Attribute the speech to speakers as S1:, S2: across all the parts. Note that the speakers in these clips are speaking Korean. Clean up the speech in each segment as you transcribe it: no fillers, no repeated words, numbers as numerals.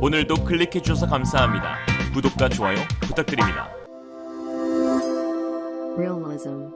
S1: 오늘도 클릭해주셔서 감사합니다. 구독과 좋아요 부탁드립니다.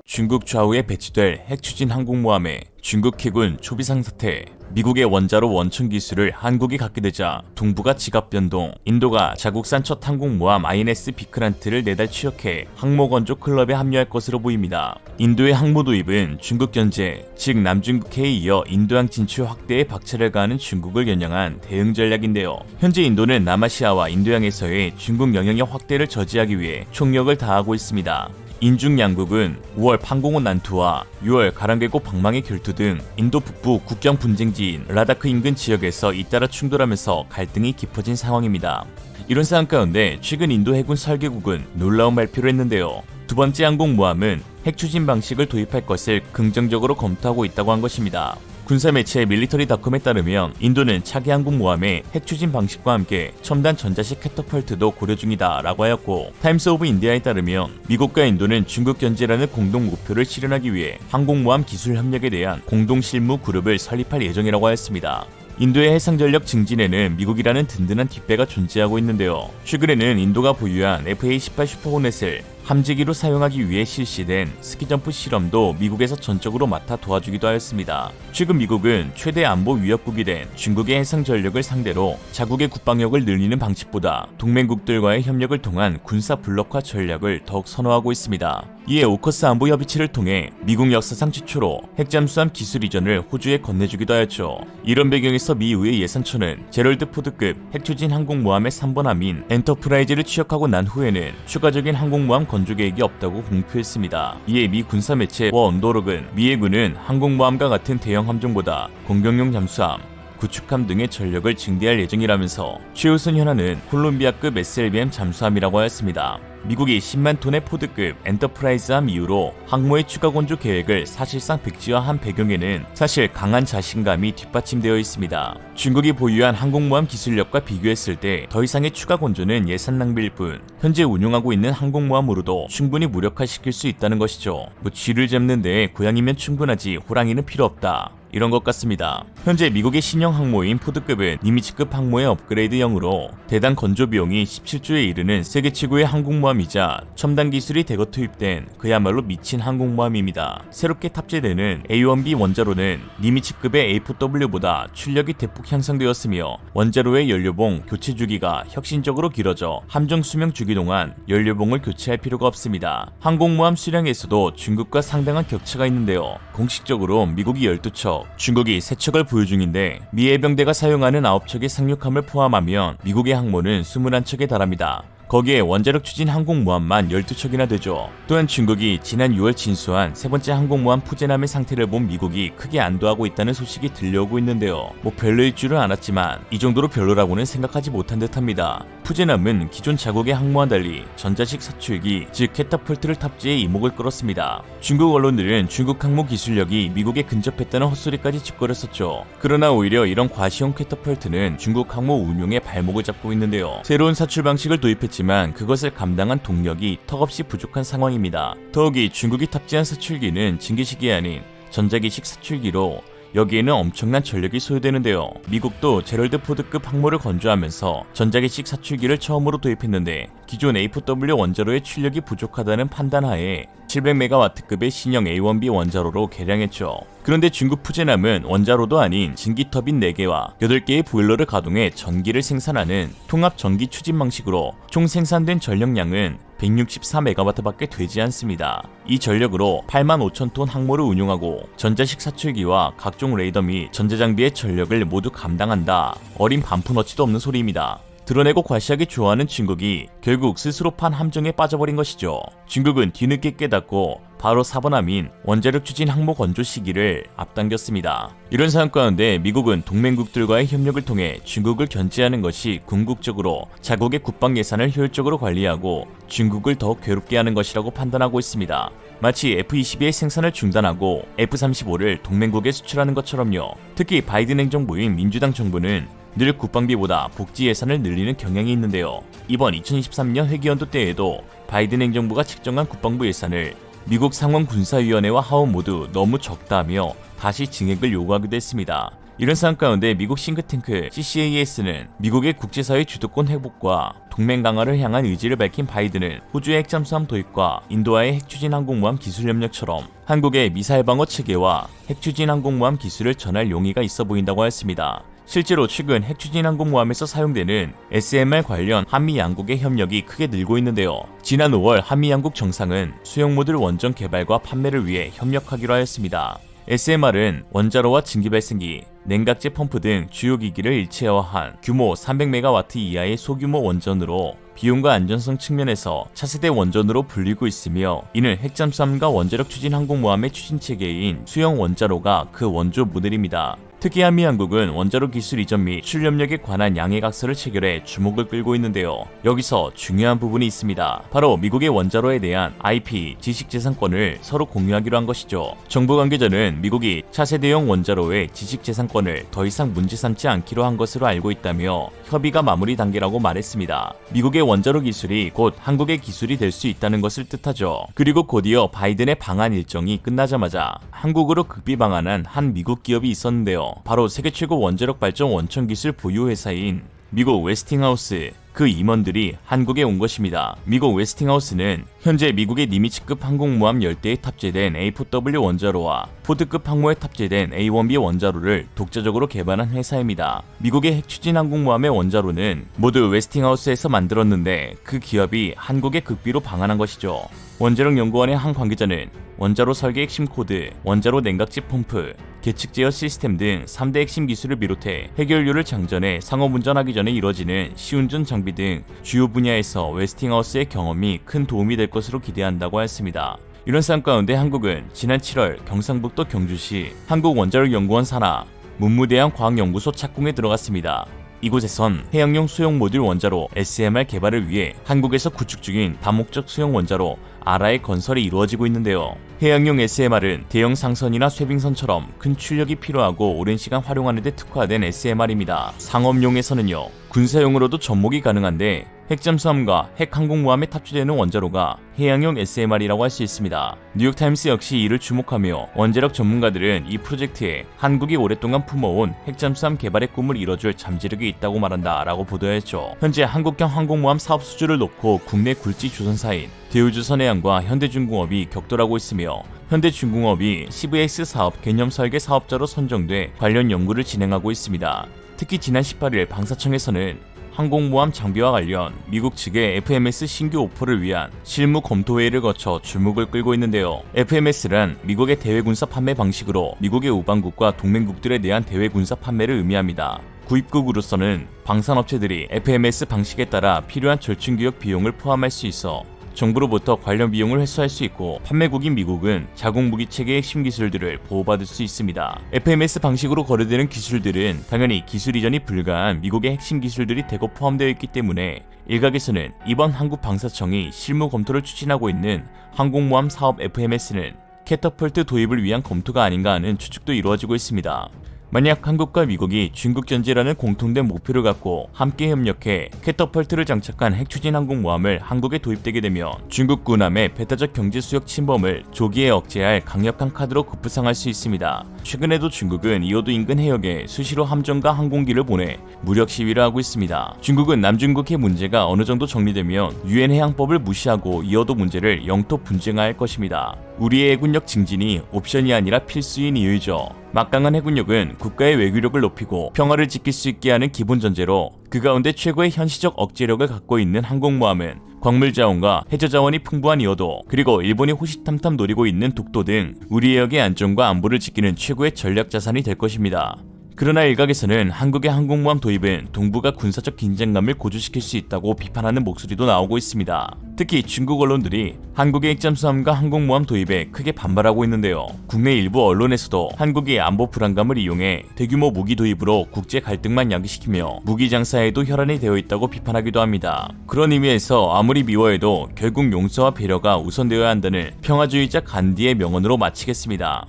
S1: 중국 좌우에 배치될 핵추진 항공모함의 중국 해군 초비상 사태, 미국의 원자로 원천 기술을 한국이 갖게 되자 동북아 지갑 변동, 인도가 자국산 첫 항공모함 INS 비크란트를 내달 취역해 항모 건조 클럽에 합류할 것으로 보입니다. 인도의 항모 도입은 중국 견제, 즉 남중국해에 이어 인도양 진출 확대에 박차를 가하는 중국을 겨냥한 대응 전략인데요. 현재 인도는 남아시아와 인도양에서의 중국 영향력 확대를 저지하기 위해 총력을 다하고 있습니다. 인중 양국은 5월 판공호 난투와 6월 가랑계곡 방망이 결투 등 인도 북부 국경 분쟁지인 라다크 인근 지역에서 잇따라 충돌하면서 갈등이 깊어진 상황입니다. 이런 상황 가운데 최근 인도 해군 설계국은 놀라운 발표를 했는데요. 두 번째 항공모함은 핵추진 방식을 도입할 것을 긍정적으로 검토하고 있다고 한 것입니다. 군사매체 밀리터리닷컴에 따르면 인도는 차기 항공모함의 핵추진 방식과 함께 첨단 전자식 캐터펄트도 고려 중이다 라고 하였고, 타임스 오브 인디아에 따르면 미국과 인도는 중국 견제라는 공동 목표를 실현하기 위해 항공모함 기술 협력에 대한 공동 실무 그룹을 설립할 예정이라고 하였습니다. 인도의 해상전력 증진에는 미국이라는 든든한 뒷배가 존재하고 있는데요. 최근에는 인도가 보유한 FA-18 슈퍼호넷을 함재기로 사용하기 위해 실시된 스키점프 실험도 미국에서 전적으로 맡아 도와주기도 하였습니다. 최근 미국은 최대 안보 위협국이 된 중국의 해상전력을 상대로 자국의 국방력을 늘리는 방식보다 동맹국들과의 협력을 통한 군사 블록화 전략을 더욱 선호하고 있습니다. 이에 오커스 안보 협의체를 통해 미국 역사상 최초로 핵잠수함 기술 이전을 호주에 건네주기도 하였죠. 이런 배경에서 미 의회 예산처는 제럴드 포드급 핵추진 항공모함의 3번함인 엔터프라이즈를 취역하고 난 후에는 추가적인 항공모함 건조 계획이 없다고 공표했습니다. 이에 미 군사매체 워 언더록은 미 해군은 항공모함과 같은 대형 함정보다 공격용 잠수함, 구축함 등의 전력을 증대할 예정이라면서 최우선 현안은 콜롬비아급 SLBM 잠수함이라고 하였습니다. 미국이 10만 톤의 포드급 엔터프라이즈함 이후로 항모의 추가 건조 계획을 사실상 백지화한 배경에는 사실 강한 자신감이 뒷받침되어 있습니다. 중국이 보유한 항공모함 기술력과 비교했을 때 더 이상의 추가 건조는 예산 낭비일 뿐, 현재 운용하고 있는 항공모함으로도 충분히 무력화시킬 수 있다는 것이죠. 쥐를 잡는 데 고양이면 충분하지 호랑이는 필요 없다, 이런 것 같습니다. 현재 미국의 신형 항모인 포드급은 니미츠급 항모의 업그레이드형으로 대당 건조 비용이 17조에 이르는 세계 최고의 항공모함이자 첨단 기술이 대거 투입된 그야말로 미친 항공모함입니다. 새롭게 탑재되는 A1B 원자로는 니미츠급의 A4W보다 출력이 대폭 향상되었으며, 원자로의 연료봉 교체 주기가 혁신적으로 길어져 함정 수명 주기 동안 연료봉을 교체할 필요가 없습니다. 항공모함 수량에서도 중국과 상당한 격차가 있는데요. 공식적으로 미국이 12척, 중국이 3척을 보유 중인데 미 해병대가 사용하는 9척의 상륙함을 포함하면 미국의 항모는 21척에 달합니다. 거기에 원자력 추진 항공모함만 12척이나 되죠. 또한 중국이 지난 6월 진수한 세 번째 항공모함 푸젠함의 상태를 본 미국이 크게 안도하고 있다는 소식이 들려오고 있는데요. 별로일 줄은 알았지만 이 정도로 별로라고는 생각하지 못한 듯합니다. 푸젠함은 기존 자국의 항모와 달리 전자식 사출기, 즉 캐터펄트를 탑재해 이목을 끌었습니다. 중국 언론들은 중국 항모 기술력이 미국에 근접했다는 헛소리까지 짓거렸었죠. 그러나 오히려 이런 과시형 캐터펄트는 중국 항모 운용의 발목을 잡고 있는데요. 새로운 사출 방식을 도입했지만 그것을 감당한 동력이 턱없이 부족한 상황입니다. 더욱이 중국이 탑재한 사출기는 증기식이 아닌 전자기식 사출기로 여기에는 엄청난 전력이 소요되는데요. 미국도 제럴드 포드급 항모를 건조하면서 전자기식 사출기를 처음으로 도입했는데 기존 A4W 원자로의 출력이 부족하다는 판단하에 700MW급의 신형 A1B 원자로로 개량했죠. 그런데 중국 푸젠함은 원자로도 아닌 증기터빈 4개와 8개의 보일러를 가동해 전기를 생산하는 통합 전기 추진 방식으로 총 생산된 전력량은 164MW밖에 되지 않습니다. 이 전력으로 85,000톤 항모를 운용하고 전자식 사출기와 각종 레이더 및 전자장비의 전력을 모두 감당한다. 어린 반푼어치도 없는 소리입니다. 드러내고 과시하기 좋아하는 중국이 결국 스스로 판 함정에 빠져버린 것이죠. 중국은 뒤늦게 깨닫고 바로 4번함인 원자력 추진 항모 건조 시기를 앞당겼습니다. 이런 상황 가운데 미국은 동맹국들과의 협력을 통해 중국을 견제하는 것이 궁극적으로 자국의 국방 예산을 효율적으로 관리하고 중국을 더욱 괴롭게 하는 것이라고 판단하고 있습니다. 마치 F-22의 생산을 중단하고 F-35를 동맹국에 수출하는 것처럼요. 특히 바이든 행정부인 민주당 정부는 늘 국방비보다 복지 예산을 늘리는 경향이 있는데요. 이번 2023년 회기연도 때에도 바이든 행정부가 책정한 국방부 예산을 미국 상원군사위원회와 하원 모두 너무 적다며 다시 증액을 요구하기도 했습니다. 이런 상황 가운데 미국 싱크탱크 CCAS는 미국의 국제사회 주도권 회복과 동맹 강화를 향한 의지를 밝힌 바이든은 호주의 핵잠수함 도입과 인도와의 핵추진 항공모함 기술 협력처럼 한국의 미사일 방어 체계와 핵추진 항공모함 기술을 전할 용의가 있어 보인다고 했습니다. 실제로 최근 핵추진 항공모함에서 사용되는 SMR 관련 한미 양국의 협력이 크게 늘고 있는데요. 지난 5월 한미 양국 정상은 수용 모듈 원전 개발과 판매를 위해 협력하기로 하였습니다. SMR은 원자로와 증기 발생기, 냉각제 펌프 등 주요 기기를 일체화한 규모 300MW 이하의 소규모 원전으로 비용과 안전성 측면에서 차세대 원전으로 불리고 있으며, 이는 핵잠수함과 원자력 추진 항공모함의 추진 체계인 수형 원자로가 그 원조 모델입니다. 특히 한미 양국은 원자로 기술 이전 및 출력력에 관한 양해각서를 체결해 주목을 끌고 있는데요. 여기서 중요한 부분이 있습니다. 바로 미국의 원자로에 대한 IP 지식재산권을 서로 공유하기로 한 것이죠. 정부 관계자는 미국이 차세대형 원자로의 지식재산권을 더 이상 문제 삼지 않기로 한 것으로 알고 있다며 협의가 마무리 단계라고 말했습니다. 미국의 원자로 기술이 곧 한국의 기술이 될 수 있다는 것을 뜻하죠. 그리고 곧이어 바이든의 방한 일정이 끝나자마자 한국으로 극비 방한한 한 미국 기업이 있었는데요. 바로 세계 최고 원자력 발전 원천 기술 보유 회사인 미국 웨스팅하우스, 그 임원들이 한국에 온 것입니다. 미국 웨스팅하우스는 현재 미국의 니미츠급 항공모함 10대에 탑재된 A4W 원자로와 포드급 항모에 탑재된 A1B 원자로를 독자적으로 개발한 회사입니다. 미국의 핵추진 항공모함의 원자로는 모두 웨스팅하우스에서 만들었는데 그 기업이 한국에 극비로 방한한 것이죠. 원자력연구원의 한 관계자는 원자로 설계 핵심 코드, 원자로 냉각제 펌프, 계측 제어 시스템 등 3대 핵심 기술을 비롯해 핵연료를 장전해 상업 운전하기 전에 이뤄지는 시운전 장비 등 주요 분야에서 웨스팅하우스의 경험이 큰 도움이 될 것으로 기대한다고 했습니다. 이런 상황 가운데 한국은 지난 7월 경상북도 경주시 한국원자력연구원 산하 문무대양 과학연구소 착공에 들어갔습니다. 이곳에선 해양용 수용 모듈 원자로 SMR 개발을 위해 한국에서 구축 중인 다목적 수용 원자로 아라의 건설이 이루어지고 있는데요. 해양용 SMR은 대형 상선이나 쇄빙선처럼 큰 출력이 필요하고 오랜 시간 활용하는 데 특화된 SMR입니다. 상업용에서는요, 군사용으로도 접목이 가능한데 핵잠수함과 핵항공모함에 탑재되는 원자로가 해양용 SMR이라고 할 수 있습니다. 뉴욕타임스 역시 이를 주목하며 원자력 전문가들은 이 프로젝트에 한국이 오랫동안 품어온 핵잠수함 개발의 꿈을 이뤄줄 잠재력이 있다고 말한다 라고 보도했죠. 현재 한국형 항공모함 사업 수주를 놓고 국내 굴지 조선사인 대우조선해양과 현대중공업이 격돌하고 있으며, 현대중공업이 CVX 사업 개념 설계 사업자로 선정돼 관련 연구를 진행하고 있습니다. 특히 지난 18일 방사청에서는 항공모함 장비와 관련 미국 측의 FMS 신규 오퍼를 위한 실무 검토회의를 거쳐 주목을 끌고 있는데요. FMS란 미국의 대외군사 판매 방식으로 미국의 우방국과 동맹국들에 대한 대외군사 판매를 의미합니다. 구입국으로서는 방산업체들이 FMS 방식에 따라 필요한 절충기업 비용을 포함할 수 있어 정부로부터 관련 비용을 회수할 수 있고, 판매국인 미국은 자국무기체계의 핵심 기술들을 보호받을 수 있습니다. FMS 방식으로 거래되는 기술들은 당연히 기술 이전이 불가한 미국의 핵심 기술들이 대거 포함되어 있기 때문에 일각에서는 이번 한국방사청이 실무 검토를 추진하고 있는 항공모함 사업 FMS는 캐터펄트 도입을 위한 검토가 아닌가 하는 추측도 이루어지고 있습니다. 만약 한국과 미국이 중국전제라는 공통된 목표를 갖고 함께 협력해 캐터펄트를 장착한 핵추진 항공모함을 한국에 도입되게 되면 중국 군함의 배타적 경제 수역 침범을 조기에 억제할 강력한 카드로 급부상할 수 있습니다. 최근에도 중국은 이오도 인근 해역에 수시로 함정과 항공기를 보내 무력 시위를 하고 있습니다. 중국은 남중국해 문제가 어느 정도 정리되면 유엔 해양법을 무시하고 이오도 문제를 영토 분쟁화할 것입니다. 우리의 해군력 증진이 옵션이 아니라 필수인 이유죠. 막강한 해군력은 국가의 외교력을 높이고 평화를 지킬 수 있게 하는 기본 전제로, 그 가운데 최고의 현시적 억제력을 갖고 있는 항공모함은 광물자원과 해저자원이 풍부한 이어도, 그리고 일본이 호시탐탐 노리고 있는 독도 등 우리 해역의 안전과 안보를 지키는 최고의 전략자산이 될 것입니다. 그러나 일각에서는 한국의 항공모함 도입은 동북아 군사적 긴장감을 고조시킬 수 있다고 비판하는 목소리도 나오고 있습니다. 특히 중국 언론들이 한국의 핵잠수함과 항공모함 도입에 크게 반발하고 있는데요. 국내 일부 언론에서도 한국이 안보 불안감을 이용해 대규모 무기 도입으로 국제 갈등만 야기시키며 무기 장사에도 혈안이 되어 있다고 비판하기도 합니다. 그런 의미에서 아무리 미워해도 결국 용서와 배려가 우선되어야 한다는 평화주의자 간디의 명언으로 마치겠습니다.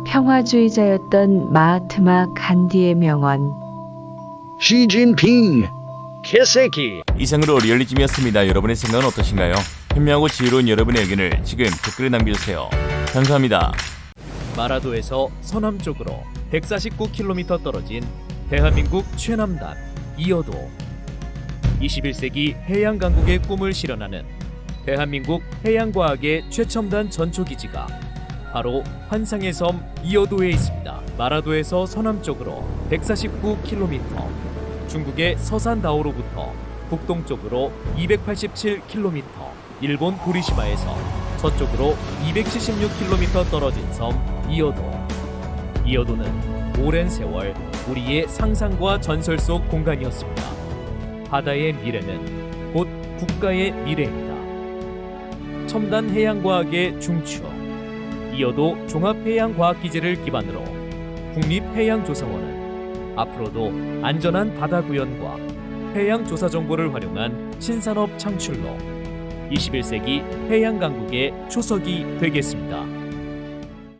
S2: 평화주의자였던 마하트마 간디의 명언.
S3: 시진핑 개새끼.
S1: 이상으로 리얼리즘이었습니다. 여러분의 생각은 어떠신가요? 현명하고 지혜로운 여러분의 의견을 지금 댓글에 남겨주세요. 감사합니다.
S4: 마라도에서 서남쪽으로 149km 떨어진 대한민국 최남단 이어도. 21세기 해양 강국의 꿈을 실현하는 대한민국 해양과학의 최첨단 전초기지가 바로 환상의 섬 이어도에 있습니다. 마라도에서 서남쪽으로 149km, 중국의 서산다오로부터 북동쪽으로 287km, 일본 도리시마에서 서쪽으로 276km 떨어진 섬 이어도. 이어도는 오랜 세월 우리의 상상과 전설 속 공간이었습니다. 바다의 미래는 곧 국가의 미래입니다. 첨단 해양과학의 중추, 이어도 종합해양과학기지를 기반으로 국립해양조사원은 앞으로도 안전한 바다 구현과 해양조사 정보를 활용한 신산업 창출로 21세기 해양강국의 초석이 되겠습니다.